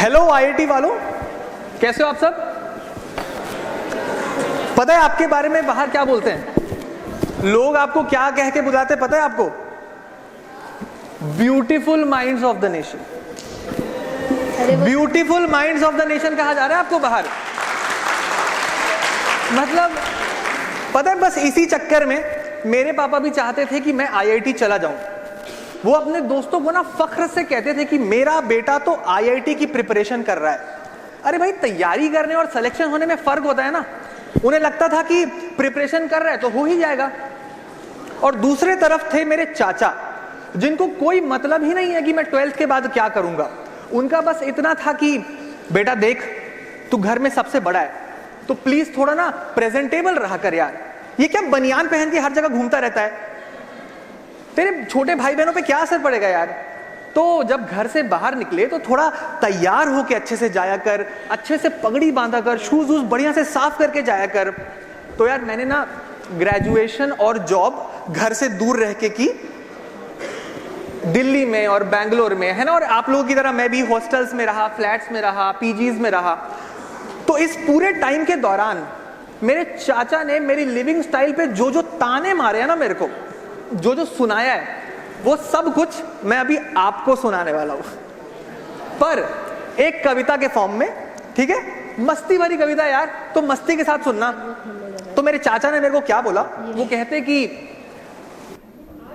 Hello IIT वालों, कैसे हो आप सब? पता है आपके बारे में बाहर क्या बोलते हैं लोग? आपको क्या कह के बुलाते हैं पता है आपको? Beautiful minds of the nation. Beautiful minds of the nation कहा जा रहा है आपको बाहर। मतलब पता है, बस इसी चक्कर में मेरे पापा भी चाहते थे कि मैं आईआईटी चला जाऊं। वो अपने दोस्तों को ना फख्र से कहते थे कि मेरा बेटा तो आईआईटी की प्रिपरेशन कर रहा है। अरे भाई, तैयारी करने और सिलेक्शन होने में फर्क होता है ना। उन्हें लगता था कि प्रिपरेशन कर रहा है तो हो ही जाएगा। और दूसरे तरफ थे मेरे चाचा, जिनको कोई मतलब ही नहीं है कि मैं 12th के बाद क्या करूंगा। उनका बस इतना था कि बेटा देख, तू घर में सबसे बड़ा है तो प्लीज थोड़ा ना प्रेजेंटेबल रहा कर यार। ये क्या बनियान पहन के हर जगह घूमता रहता है? तेरे छोटे भाई बहनों पे क्या असर पड़ेगा यार। तो जब घर से बाहर निकले तो थोड़ा तैयार होके अच्छे से जाया कर, अच्छे से पगड़ी बांधा कर, शूज वूज बढ़िया से साफ करके जाया कर। तो यार मैंने ना ग्रेजुएशन और जॉब घर से दूर रह के की, दिल्ली में और बैंगलोर में, है ना। और आप लोगों की तरह मैं भी हॉस्टल्स में रहा, फ्लैट्स में रहा, पीजीज में रहा। तो इस पूरे टाइम के दौरान मेरे चाचा ने मेरी लिविंग स्टाइल पे जो जो ताने मारे हैं ना, मेरे को जो जो सुनाया है, वो सब कुछ मैं अभी आपको सुनाने वाला हूं, पर एक कविता के फॉर्म में। ठीक है, मस्ती भरी कविता यार, तो मस्ती के साथ सुनना। तो मेरे चाचा ने मेरे को क्या बोला, वो कहते कि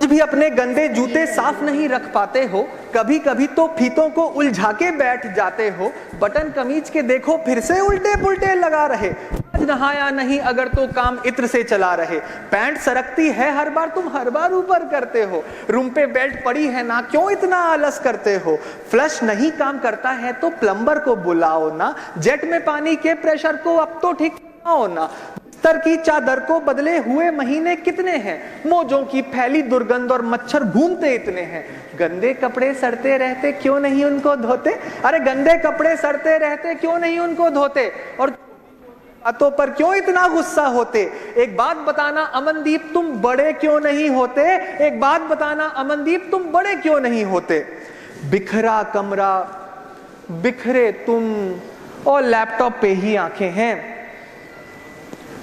भी अपने गंदे जूते साफ नहीं रख पाते हो, कभी कभी तो फीतों को उलझा के बैठ जाते हो, बटन कमीज के देखो फिर से उल्टे पुल्टे लगा रहे, आज नहाया नहीं अगर तो काम इत्र से चला रहे, पैंट सरकती है हर बार तुम हर बार ऊपर करते हो, रूम पे बेल्ट पड़ी है ना क्यों इतना आलस करते हो, फ्लश नहीं काम करता है तो प्लम्बर को बुलाओ ना, जेट में पानी के प्रेशर को अब तो ठीक हो ना, बिस्तर की चादर को बदले हुए महीने कितने हैं, मौजों की फैली दुर्गंध और मच्छर घूमते इतने हैं, गंदे कपड़े सड़ते रहते क्यों नहीं उनको धोते, अरे गंदे कपड़े सड़ते रहते क्यों नहीं उनको धोते, और बातों पर क्यों इतना गुस्सा होते, एक बात बताना अमनदीप तुम बड़े क्यों नहीं होते, एक बात बताना अमनदीप तुम बड़े क्यों नहीं होते, बिखरा कमरा बिखरे तुम और लैपटॉप पे ही आंखें हैं,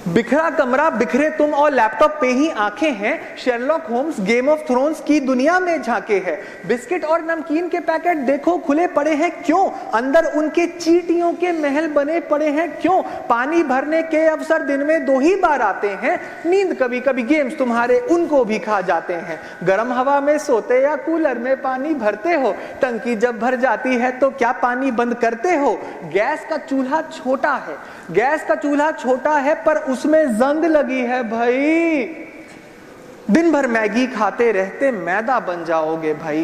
बिखरा कमरा बिखरे तुम और लैपटॉप पे ही आंखें हैं, Sherlock Holmes game of thrones की दुनिया में झांके हैं, बिस्किट और नमकीन के पैकेट देखो खुले पड़े हैं क्यों, अंदर उनके चींटियों के महल बने पड़े हैं क्यों, पानी भरने के अवसर दिन में 2 ही बार आते हैं, नींद कभी कभी गेम्स तुम्हारे उनको भी खा जाते हैं, गर्म हवा में सोते या कूलर में पानी भरते हो, टंकी जब भर जाती है तो क्या पानी बंद करते हो, गैस का चूल्हा छोटा है, गैस का चूल्हा छोटा है पर उसमें जंग लगी है भाई, दिन भर मैगी खाते रहते मैदा बन जाओगे भाई,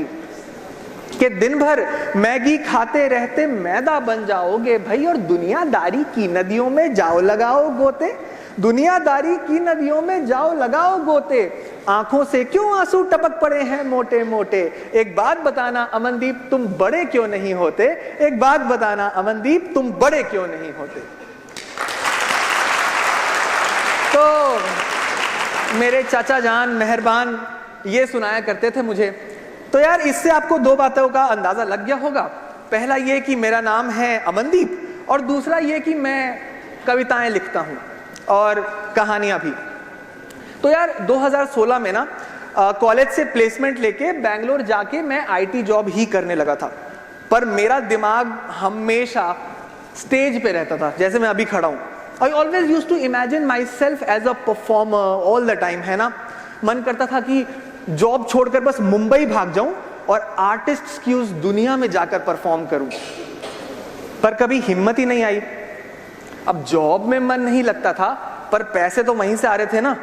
कि दिन भर मैगी खाते रहते मैदा बन जाओगे भाई, और दुनियादारी की नदियों में जाओ लगाओ गोते, दुनियादारी की नदियों में जाओ लगाओ गोते, आंखों से क्यों आंसू टपक पड़े हैं मोटे मोटे, एक बात बताना अमनदीप तुम बड़े क्यों नहीं होते, एक बात बताना अमनदीप तुम बड़े क्यों नहीं होते। तो मेरे चाचा जान मेहरबान ये सुनाया करते थे मुझे। तो यार इससे आपको 2 बातों का अंदाजा लग गया होगा। पहला ये कि मेरा नाम है अमनदीप, और दूसरा ये कि मैं कविताएं लिखता हूं और कहानियां भी। तो यार 2016 में ना कॉलेज से प्लेसमेंट लेके बैंगलोर जाके मैं आईटी जॉब ही करने लगा था, पर मेरा दिमाग हमेशा स्टेज पे रहता था, जैसे मैं अभी खड़ा हूं। I always used to imagine myself as a performer all the time, है ना। मन करता था कि जॉब छोड़कर बस मुंबई भाग जाऊं और आर्टिस्ट्स की उस दुनिया में जाकर परफॉर्म करूं, पर कभी हिम्मत ही नहीं आई। अब जॉब में मन नहीं लगता था, पर पैसे तो वहीं से आ रहे थे ना।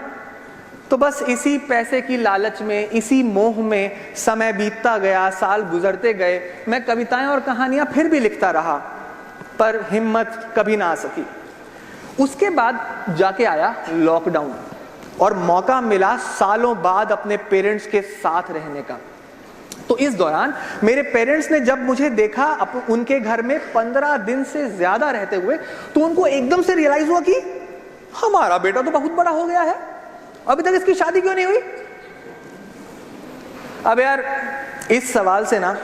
तो बस इसी पैसे की लालच में, इसी मोह में समय बीतता गया, साल गुजरते गए, मैं कविताएं और कहानियां फिर भी लिखता रहा, पर हिम्मत कभी ना आ सकी। उसके बाद जाके आया लॉकडाउन और मौका मिला सालों बाद अपने पेरेंट्स के साथ रहने का। तो इस दौरान मेरे पेरेंट्स ने जब मुझे देखा उनके घर में 15 दिन से ज्यादा रहते हुए, तो उनको एकदम से रियलाइज हुआ कि हमारा बेटा तो बहुत बड़ा हो गया है, अभी तक इसकी शादी क्यों नहीं हुई। अब यार इस सवाल से ना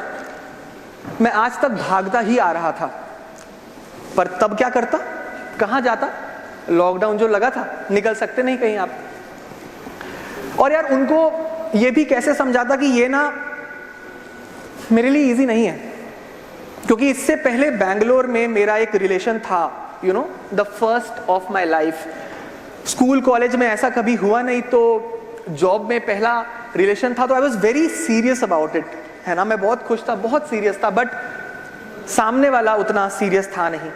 मैं आज तक भागता ही आ रहा था, पर तब क्या करता, कहां जाता, लॉकडाउन जो लगा था, निकल सकते नहीं कहीं आप। और यार उनको ये भी कैसे समझाता कि ये ना मेरे लिए इजी नहीं है, क्योंकि इससे पहले बैंगलोर में मेरा एक रिलेशन था, you know, the first of my life. School college में ऐसा कभी हुआ नहीं, तो जॉब में पहला रिलेशन था, तो I was very serious about it, है ना, मैं बहुत खुश था, बहुत सीरियस था, बट सामने वाला उतना सीरियस था नहीं,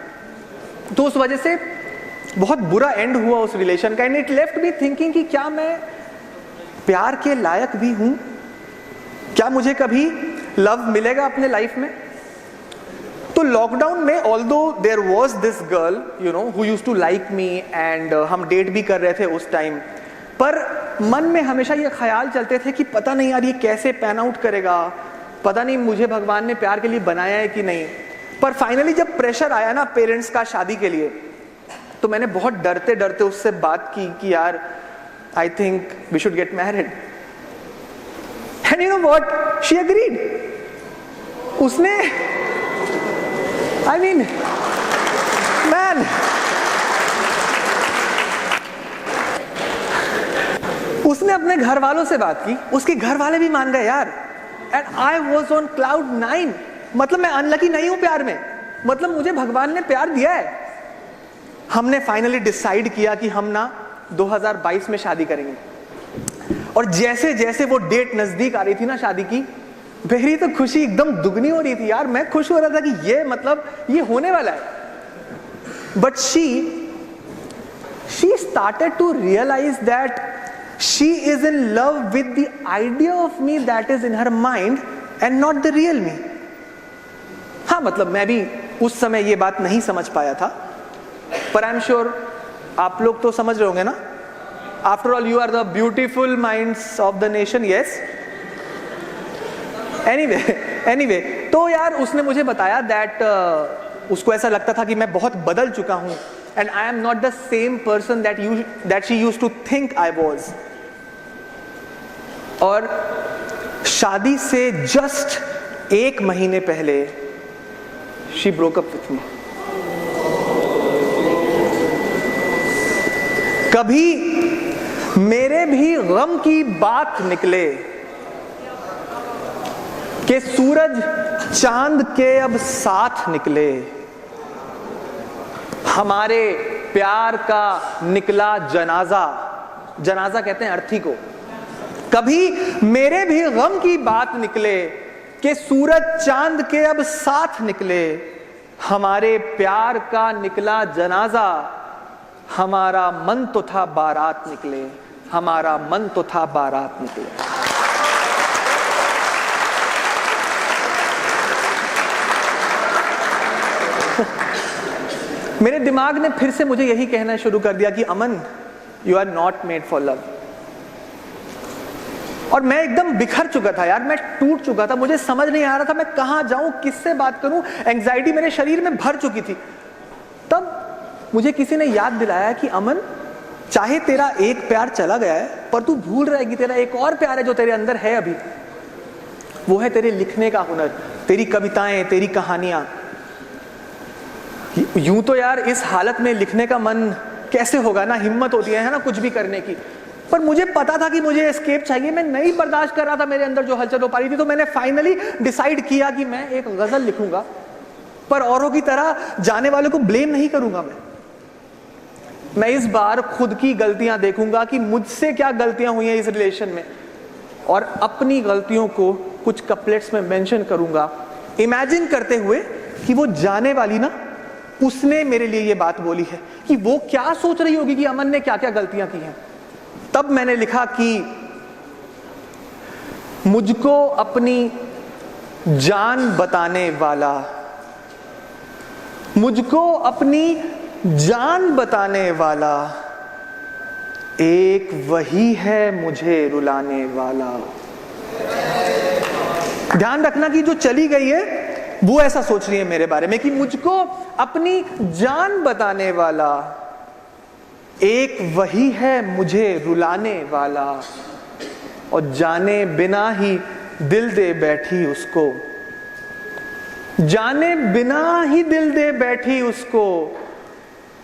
तो उस वजह से बहुत बुरा एंड हुआ उस रिलेशन का। And it left me thinking कि क्या मैं प्यार के लायक भी हूं, क्या मुझे कभी लव मिलेगा अपने लाइफ में। तो लॉकडाउन में although there was this girl, you know, who used to like me, and हम डेट भी कर रहे थे उस टाइम, पर मन में हमेशा ये ख्याल चलते थे कि पता नहीं यार ये कैसे पैन आउट करेगा, पता नहीं मुझे भगवान ने प्यार के लिए बनाया है कि नहीं। पर फाइनली जब प्रेशर आया ना पेरेंट्स का शादी के लिए, तो मैंने बहुत डरते डरते उससे बात की कि यार I think we should get married. And you know what, she agreed. उसने, आई मीन मैन, उसने अपने घर वालों से बात की, उसके घर वाले भी मान गए यार। And I was on cloud 9, मतलब मैं अनलकी नहीं हूं प्यार में, मतलब मुझे भगवान ने प्यार दिया है। हमने फाइनली डिसाइड किया कि हम ना 2022 में शादी करेंगे। और जैसे जैसे वो डेट नजदीक आ रही थी ना शादी की, मेरी तो खुशी एकदम दुगनी हो रही थी यार। मैं खुश हो रहा था कि ये मतलब ये होने वाला है। But she started to realise that she is in love with the idea of me that is in her mind and not the real me. हाँ, मतलब मैं भी उस समय ये बात नहीं समझ पाया था, पर आई एम श्योर आप लोग तो समझ रहे होंगे ना। After all you are the beautiful minds of the nation, yes. Anyway, तो यार उसने मुझे बताया दैट उसको ऐसा लगता था कि मैं बहुत बदल चुका हूं, and I am not the same person that she used to think I was. और शादी से जस्ट 1 महीने पहले she broke up with me. कभी मेरे भी गम की बात निकले कि सूरज चांद के अब साथ निकले, हमारे प्यार का निकला जनाजा। जनाजा कहते हैं अर्थी को। कभी मेरे भी गम की बात निकले कि सूरज चांद के अब साथ निकले, हमारे प्यार का निकला जनाजा, हमारा मन तो था बारात निकले, हमारा मन तो था बारात निकले। मेरे दिमाग ने फिर से मुझे यही कहना शुरू कर दिया कि Aman, you are not made for love. और मैं एकदम बिखर चुका था यार, मैं टूट चुका था, मुझे समझ नहीं आ रहा था मैं कहां जाऊं, किससे बात करूं। एंजाइटी मेरे शरीर में भर चुकी थी। तब मुझे किसी ने याद दिलाया कि अमन, चाहे तेरा एक प्यार चला गया है, पर तू भूल रहा है कि तेरा एक और प्यार है जो तेरे अंदर है अभी। वो है तेरे लिखने का हुनर, तेरी कविताएं, तेरी कहानियां। यूं तो यार इस हालत में लिखने का मन कैसे होगा ना, हिम्मत होती है ना कुछ भी करने की। पर मुझे पता था कि मुझे एस्केप चाहिए, मैं नहीं बर्दाश्त कर रहा था मेरे अंदर जो हलचल हो पा रही थी। तो मैंने फाइनली डिसाइड किया कि मैं एक गजल लिखूंगा, पर औरों की तरह जाने वालों को ब्लेम नहीं करूंगा। मैं इस बार खुद की गलतियां देखूंगा कि मुझसे क्या गलतियां हुई हैं इस रिलेशन में, और अपनी गलतियों को कुछ कपलेट्स में मेंशन करूंगा, इमेजिन करते हुए कि वो जाने वाली ना, उसने मेरे लिए ये बात बोली है, कि वो क्या सोच रही होगी कि अमन ने क्या क्या गलतियां की हैं। तब मैंने लिखा कि मुझको अपनी जान बताने वाला, मुझको अपनी जान बताने वाला, एक वही है मुझे रुलाने वाला। ध्यान रखना कि जो चली गई है वो ऐसा सोच रही है मेरे बारे में कि मुझको अपनी जान बताने वाला, एक वही है मुझे रुलाने वाला, और जाने बिना ही दिल दे बैठी उसको। जाने बिना ही दिल दे बैठी उसको,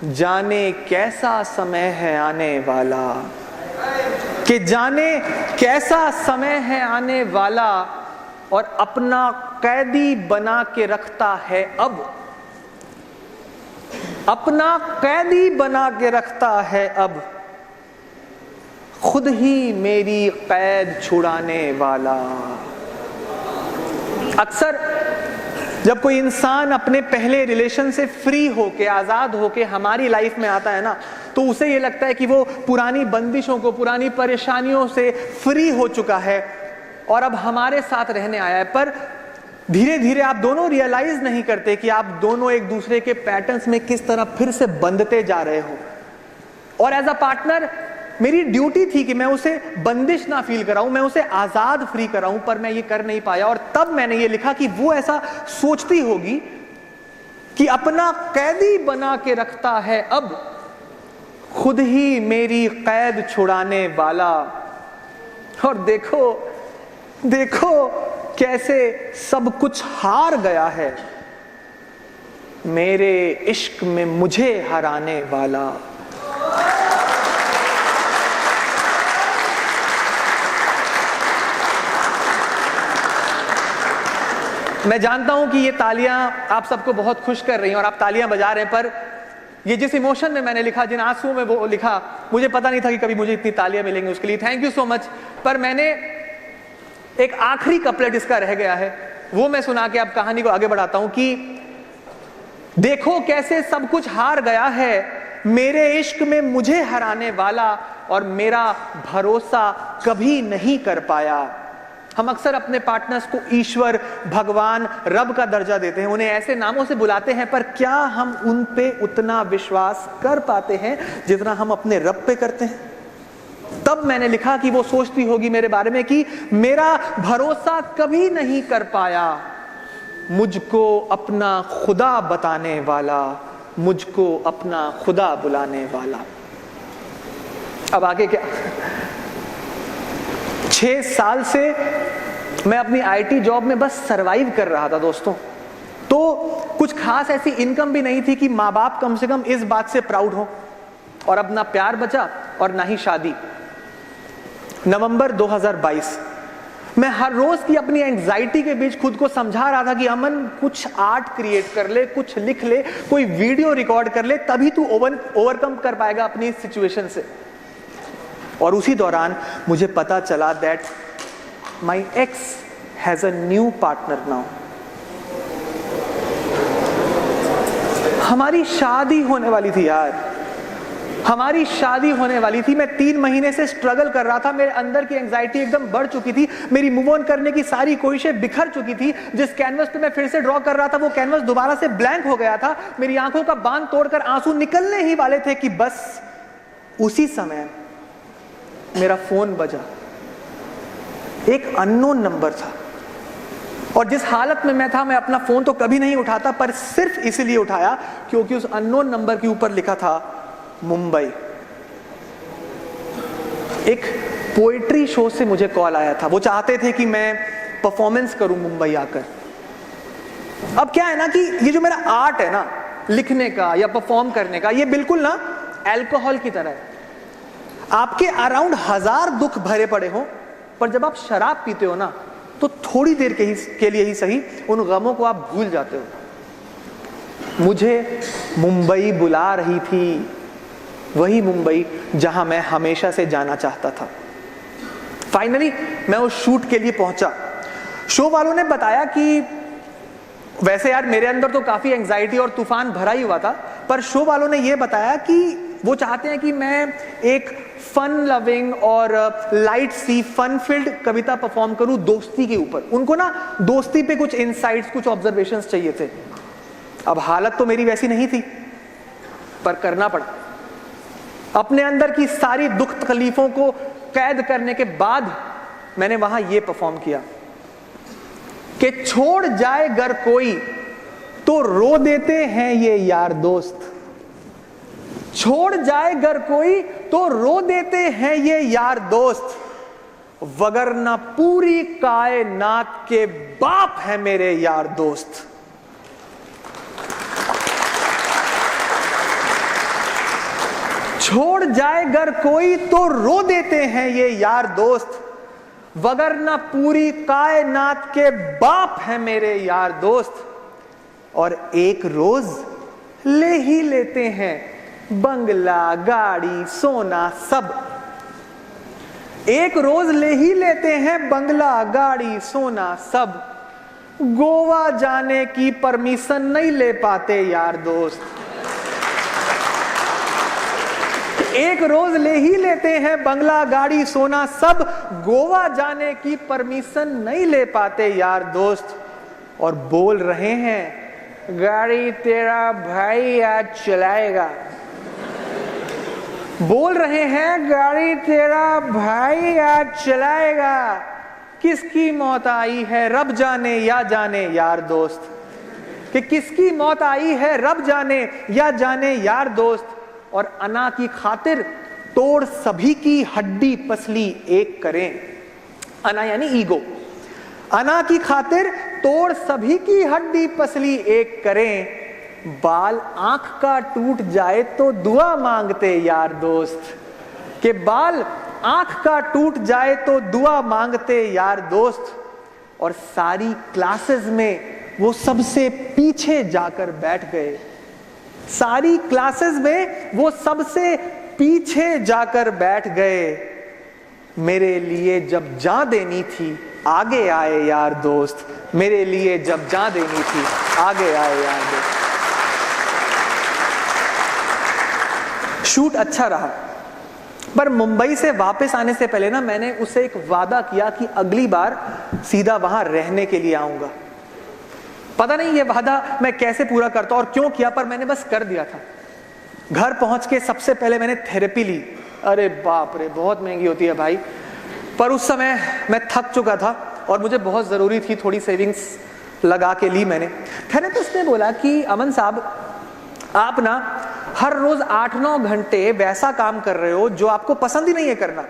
जाने कैसा समय है आने वाला, कि जाने कैसा समय है आने वाला, और अपना कैदी बना के रखता है अब, अपना कैदी बना के रखता है अब, खुद ही मेरी कैद छुड़ाने वाला। अक्सर जब कोई इंसान अपने पहले रिलेशन से फ्री होके, आजाद होके हमारी लाइफ में आता है ना, तो उसे ये लगता है कि वो पुरानी बंदिशों को, पुरानी परेशानियों से फ्री हो चुका है और अब हमारे साथ रहने आया है। पर धीरे धीरे आप दोनों रियलाइज नहीं करते कि आप दोनों एक दूसरे के पैटर्न्स में किस तरह फिर से बंधते जा रहे हो। और एज अ पार्टनर मेरी ड्यूटी थी कि मैं उसे बंदिश ना फील कराऊं, मैं उसे आजाद फ्री कराऊं, पर मैं ये कर नहीं पाया। और तब मैंने ये लिखा कि वो ऐसा सोचती होगी कि अपना कैदी बना के रखता है अब, खुद ही मेरी कैद छुड़ाने वाला। और देखो देखो कैसे सब कुछ हार गया है, मेरे इश्क में मुझे हराने वाला। मैं जानता हूं कि ये तालियां आप सबको बहुत खुश कर रही हैं और आप तालियां बजा रहे हैं, पर ये जिस इमोशन में मैंने लिखा, जिन आंसुओं में वो लिखा, मुझे पता नहीं था कि कभी मुझे इतनी तालियां मिलेंगी। उसके लिए थैंक यू सो मच। पर मैंने एक आखिरी कपलेट इसका रह गया है, वो मैं सुना के अब कहानी को आगे बढ़ाता हूं कि देखो कैसे सब कुछ हार गया है, मेरे इश्क में मुझे हराने वाला, और मेरा भरोसा कभी नहीं कर पाया। हम अक्सर अपने पार्टनर्स को ईश्वर, भगवान, रब का दर्जा देते हैं, उन्हें ऐसे नामों से बुलाते हैं, पर क्या हम उन पे उतना विश्वास कर पाते हैं जितना हम अपने रब पे करते हैं? तब मैंने लिखा कि वो सोचती होगी मेरे बारे में कि मेरा भरोसा कभी नहीं कर पाया, मुझको अपना खुदा बताने वाला, मुझको अपना खुदा बुलाने वाला। अब आगे क्या? 6 साल से मैं अपनी आईटी जॉब में बस सरवाइव कर रहा था दोस्तों। तो कुछ खास ऐसी इनकम भी नहीं थी कि माँ बाप कम से कम इस बात से प्राउड हो। और अब ना प्यार बचा और ना ही शादी। नवंबर 2022 मैं हर रोज की अपनी एंजाइटी के बीच खुद को समझा रहा था कि अमन कुछ आर्ट क्रिएट कर ले, कुछ लिख ले, कोई वीडियो रिकॉर्ड कर ले, तभी तू ओवरकम कर पाएगा अपनी इस सिचुएशन से। और उसी दौरान मुझे पता चला that my x has a new partner now. हमारी शादी होने वाली थी यार, हमारी शादी होने वाली थी। मैं 3 महीने से स्ट्रगल कर रहा था, मेरे अंदर की एंजाइटी एकदम बढ़ चुकी थी, मेरी मूव ऑन करने की सारी कोशिशें बिखर चुकी थी। जिस कैनवस पे मैं फिर से ड्रॉ कर रहा था वो कैनवस दोबारा से ब्लैंक हो गया था। मेरी आंखों का बांध तोड़कर आंसू निकलने ही वाले थे कि बस उसी समय मेरा फोन बजा। एक अननोन नंबर था और जिस हालत में मैं था, मैं अपना फोन तो कभी नहीं उठाता, पर सिर्फ इसलिए उठाया क्योंकि उस अननोन नंबर के ऊपर लिखा था मुंबई। एक पोएट्री शो से मुझे कॉल आया था। वो चाहते थे कि मैं परफॉर्मेंस करूं मुंबई आकर। अब क्या है ना कि ये जो मेरा आर्ट है ना, लिखने का या परफॉर्म करने का, ये बिल्कुल ना अल्कोहल की तरह है। आपके अराउंड 1000 दुख भरे पड़े हो, पर जब आप शराब पीते हो ना, तो थोड़ी देर के लिए ही सही उन गमों को आप भूल जाते हो। मुझे मुंबई बुला रही थी, वही मुंबई जहां मैं हमेशा से जाना चाहता था। फाइनली मैं उस शूट के लिए पहुंचा। शो वालों ने बताया कि वैसे यार मेरे अंदर तो काफी एंजाइटी और तूफान भरा ही हुआ था, पर शो वालों ने यह बताया कि वो चाहते हैं कि मैं एक फन लविंग और लाइट सी फन फील्ड कविता परफॉर्म करूं दोस्ती के ऊपर। उनको ना दोस्ती पे कुछ इनसाइट्स, कुछ ऑब्जर्वेशंस चाहिए थे। अब हालत तो मेरी वैसी नहीं थी, पर करना पड़ा। अपने अंदर की सारी दुख तकलीफों को कैद करने के बाद मैंने वहां यह परफॉर्म किया कि छोड़ जाए गर कोई तो रो देते हैं ये यार दोस्त, छोड़ जाए गर कोई तो रो देते हैं ये यार दोस्त, वगरना पूरी कायनात के बाप है मेरे यार दोस्त। छोड़ जाए घर कोई तो रो देते हैं ये यार दोस्त, वगरना पूरी कायनात के बाप है मेरे यार दोस्त। और एक रोज ले ही लेते हैं बंगला गाड़ी सोना सब, एक रोज ले ही लेते हैं बंगला गाड़ी सोना सब, गोवा जाने की परमिशन नहीं ले पाते यार दोस्त। एक रोज ले ही लेते हैं बंगला गाड़ी सोना सब, गोवा जाने की परमिशन नहीं ले पाते यार दोस्त। और बोल रहे हैं गाड़ी तेरा भाई आज चलाएगा, बोल रहे हैं गाड़ी तेरा भाई आज चलाएगा, किसकी मौत आई है रब जाने या जाने यार दोस्त, कि किसकी मौत आई है रब जाने या जाने यार दोस्त। और अना की खातिर तोड़ सभी की हड्डी पसली एक करें, अना यानी ईगो, अना की खातिर तोड़ सभी की हड्डी पसली एक करें, बाल आंख का टूट जाए तो दुआ मांगते यार दोस्त, के बाल आंख का टूट जाए तो दुआ मांगते यार दोस्त। और सारी क्लासेस में वो सबसे पीछे जाकर बैठ गए, सारी क्लासेस में वो सबसे पीछे जाकर बैठ गए, मेरे लिए जब जान देनी थी आगे आए यार दोस्त, मेरे लिए जब जान देनी थी आगे आए यार दोस्त। शूट अच्छा रहा, पर मुंबई से वापस आने से पहले ना मैंने उससे एक वादा किया कि अगली बार सीधा वहां रहने के लिए आऊंगा। पता नहीं ये वादा मैं कैसे पूरा करता और क्यों किया, पर मैंने बस कर दिया था। घर पहुंच के सबसे पहले मैंने थेरेपी ली, अरे बाप रे बहुत महंगी होती है भाई, पर उस समय मैं थक चुका था और मुझे बहुत जरूरी थी, थोड़ी सेविंग्स लगा के ली मैंने। थेरेपिस्ट ने बोला कि अमन साहब आप ना हर रोज 8-9 घंटे वैसा काम कर रहे हो जो आपको पसंद ही नहीं है करना,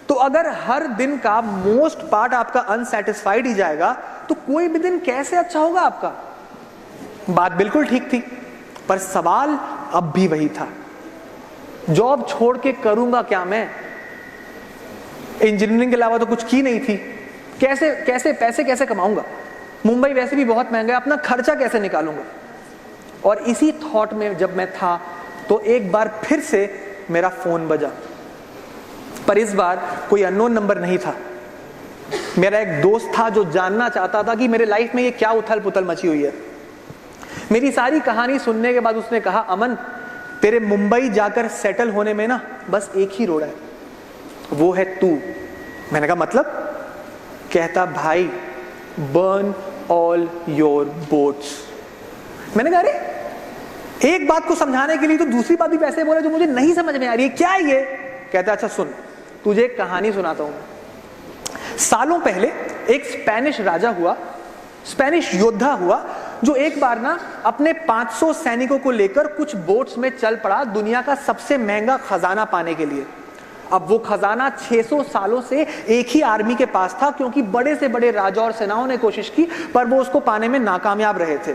तो अगर हर दिन का मोस्ट पार्ट आपका अनसेटिस्फाइड ही जाएगा तो कोई भी दिन कैसे अच्छा होगा आपका। बात बिल्कुल ठीक थी, पर सवाल अब भी वही था, जॉब छोड़ के करूंगा क्या मैं, इंजीनियरिंग के अलावा तो कुछ की नहीं थी, कैसे कैसे पैसे कैसे कमाऊंगा, मुंबई वैसे भी बहुत महंगा है, अपना खर्चा कैसे निकालूंगा। और इसी थॉट में जब मैं था तो एक बार फिर से मेरा फोन बजा, पर इस बार कोई अननोन नंबर नहीं था। मेरा एक दोस्त था जो जानना चाहता था कि मेरे लाइफ में ये क्या उथल पुथल मची हुई है। मेरी सारी कहानी सुनने के बाद उसने कहा अमन तेरे मुंबई जाकर सेटल होने में ना बस एक ही रोड है, वो है तू। मैंने कहा मतलब? कहता भाई बर्न ऑल योर बोट्स। मैंने कहा अरे एक बात को समझाने के लिए तो दूसरी बात भी वैसे बोले जो मुझे नहीं समझ में आ रही है, क्या है ये? कहता अच्छा सुन तुझे एक कहानी सुनाता हूं। सालों पहले एक स्पेनिश राजा हुआ, स्पेनिश योद्धा हुआ, जो एक बार ना अपने 500 सैनिकों को लेकर कुछ बोट्स में चल पड़ा दुनिया का सबसे महंगा खजाना पाने के लिए। अब वो खजाना 600 सालों से एक ही आर्मी के पास था, क्योंकि बड़े से बड़े राजा और सेनाओं ने कोशिश की पर वो उसको पाने में नाकामयाब रहे थे।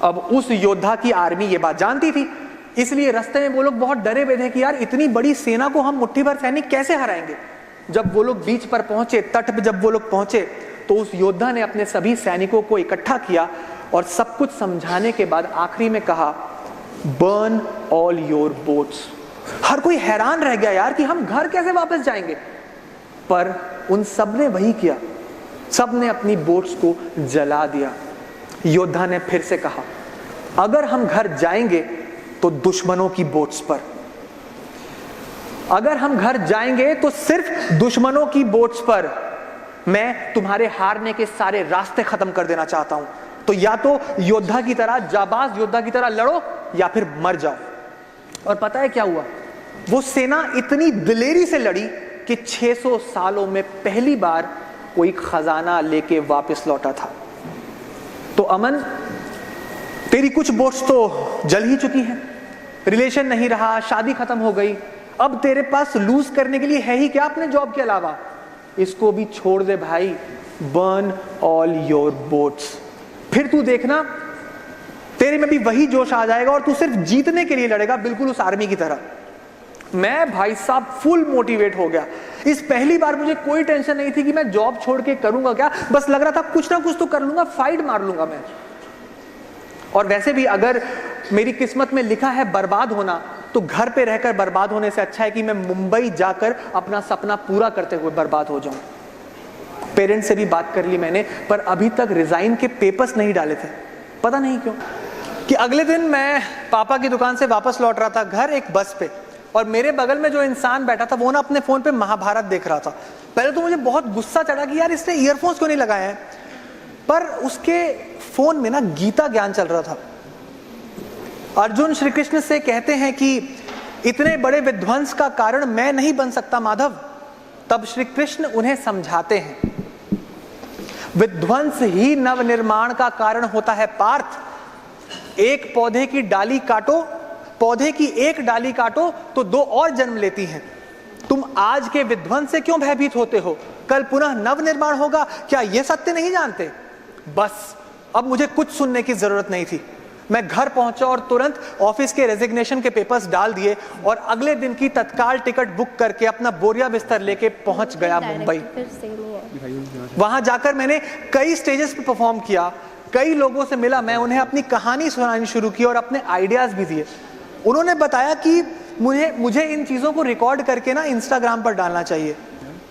अब उस योद्धा की आर्मी ये बात जानती थी, इसलिए रास्ते में वो लोग बहुत डरे हुए थे कि यार इतनी बड़ी सेना को हम मुट्ठी भर सैनिक कैसे हराएंगे। जब वो लोग बीच पर पहुंचे, तट पर जब वो लोग पहुंचे, तो उस योद्धा ने अपने सभी सैनिकों को इकट्ठा किया और सब कुछ समझाने के बाद आखिरी में कहा बर्न ऑल योर बोट्स। हर कोई हैरान रह गया यार कि हम घर कैसे वापस जाएंगे, पर उन सब ने वही किया, सब ने अपनी बोट्स को जला दिया। योद्धा ने फिर से कहा अगर हम घर जाएंगे तो दुश्मनों की बोट्स पर, अगर हम घर जाएंगे तो सिर्फ दुश्मनों की बोट्स पर। मैं तुम्हारे हारने के सारे रास्ते खत्म कर देना चाहता हूं, तो या तो योद्धा की तरह, जाबाज योद्धा की तरह लड़ो या फिर मर जाओ। और पता है क्या हुआ? वो सेना इतनी दिलेरी से लड़ी कि 600 सालों में पहली बार कोई खजाना लेके वापस लौटा था। तो अमन तेरी कुछ बोट्स तो जल ही चुकी हैं, रिलेशन नहीं रहा, शादी खत्म हो गई, अब तेरे पास लूज करने के लिए है ही क्या अपने जॉब के अलावा? इसको भी छोड़ दे भाई, बर्न ऑल योर बोट्स। फिर तू देखना तेरे में भी वही जोश आ जाएगा और तू सिर्फ जीतने के लिए लड़ेगा, बिल्कुल उस आर्मी की तरह। मैं भाई साहब फुल मोटिवेट हो गया। इस पहली बार मुझे कोई टेंशन नहीं थी कि मैं जॉब छोड़ के करूंगा क्या, बस लग रहा था कुछ ना कुछ तो कर लूंगा, फाइट मार लूंगा मैं। और वैसे भी अगर मेरी किस्मत में लिखा है बर्बाद होना, तो घर पे रहकर बर्बाद होने से अच्छा है कि मैं मुंबई जाकर अपना सपना पूरा करते हुए बर्बाद हो जाऊं। पेरेंट्स से भी बात कर ली मैंने, पर अभी तक रिजाइन के पेपर्स नहीं डाले थे। पता नहीं क्यों। कि अगले दिन मैं पापा की दुकान से वापस लौट रहा था घर एक बस पे, और मेरे बगल में जो इंसान बैठा था वो ना अपने फोन पे महाभारत देख रहा था। पहले तो मुझे बहुत गुस्सा चढ़ा कि यार इसने ईयरफोन्स क्यों नहीं लगाए हैं, पर उसके फोन में ना गीता ज्ञान चल रहा था। अर्जुन श्री कृष्ण से कहते हैं कि इतने बड़े विध्वंस का कारण मैं नहीं बन सकता माधव। तब श्री कृष्ण उन्हें समझाते हैं, विध्वंस ही नवनिर्माण का कारण होता है पार्थ। एक पौधे की डाली काटो, पौधे की एक डाली काटो तो दो और जन्म लेती हैं। तुम आज के विध्वंस से क्यों भयभीत होते हो, कल पुनः नवनिर्माण होगा, क्या यह सत्य नहीं जानते? बस अब मुझे कुछ सुनने की जरूरत नहीं थी। मैं घर पहुंचा और तुरंत ऑफिस के रेजिग्नेशन के पेपर्स डाल दिए और अगले दिन की तत्काल टिकट बुक करके अपना बोरिया बिस्तर लेके पहुंच गया मुंबई। वहां जाकर मैंने कई स्टेजेस पे परफॉर्म किया, कई लोगों से मिला, मैं उन्हें अपनी कहानी सुनानी शुरू की और अपने आइडियाज भी दिए। उन्होंने बताया कि मुझे इन चीजों को रिकॉर्ड करके ना इंस्टाग्राम पर डालना चाहिए।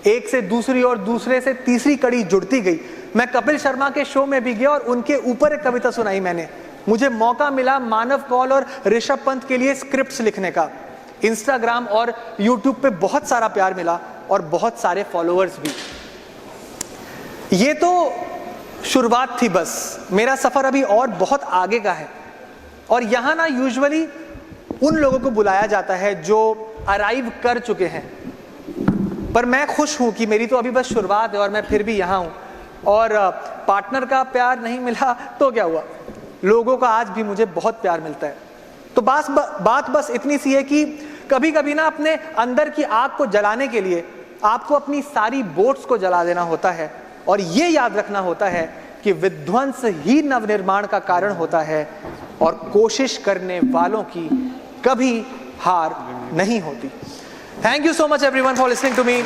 एक से दूसरी और दूसरे से तीसरी कड़ी जुड़ती गई। मैं कपिल शर्मा के शो में भी गया और उनके ऊपर एक कविता सुनाई मैंने। मुझे मौका मिला मानव कौल और ऋषभ पंत के लिए स्क्रिप्ट्स लिखने का। इंस्टाग्राम और यूट्यूब पे बहुत सारा प्यार मिला और बहुत सारे फॉलोअर्स भी। ये तो शुरुआत थी बस, मेरा सफर अभी और बहुत आगे का है। और यहां ना यूजुअली उन लोगों को बुलाया जाता है जो अराइव कर चुके हैं, पर मैं खुश हूं कि मेरी तो अभी बस शुरुआत है और मैं फिर भी यहां हूं। और पार्टनर का प्यार नहीं मिला तो क्या हुआ, लोगों का आज भी मुझे बहुत प्यार मिलता है। तो बात बस इतनी सी है कि कभी कभी ना अपने अंदर की आग को जलाने के लिए आपको अपनी सारी बोट्स को जला देना होता है, और ये याद रखना होता है कि विध्वंस ही नवनिर्माण का कारण होता है और कोशिश करने वालों की कभी हार नहीं होती। Thank you so much everyone for listening to me.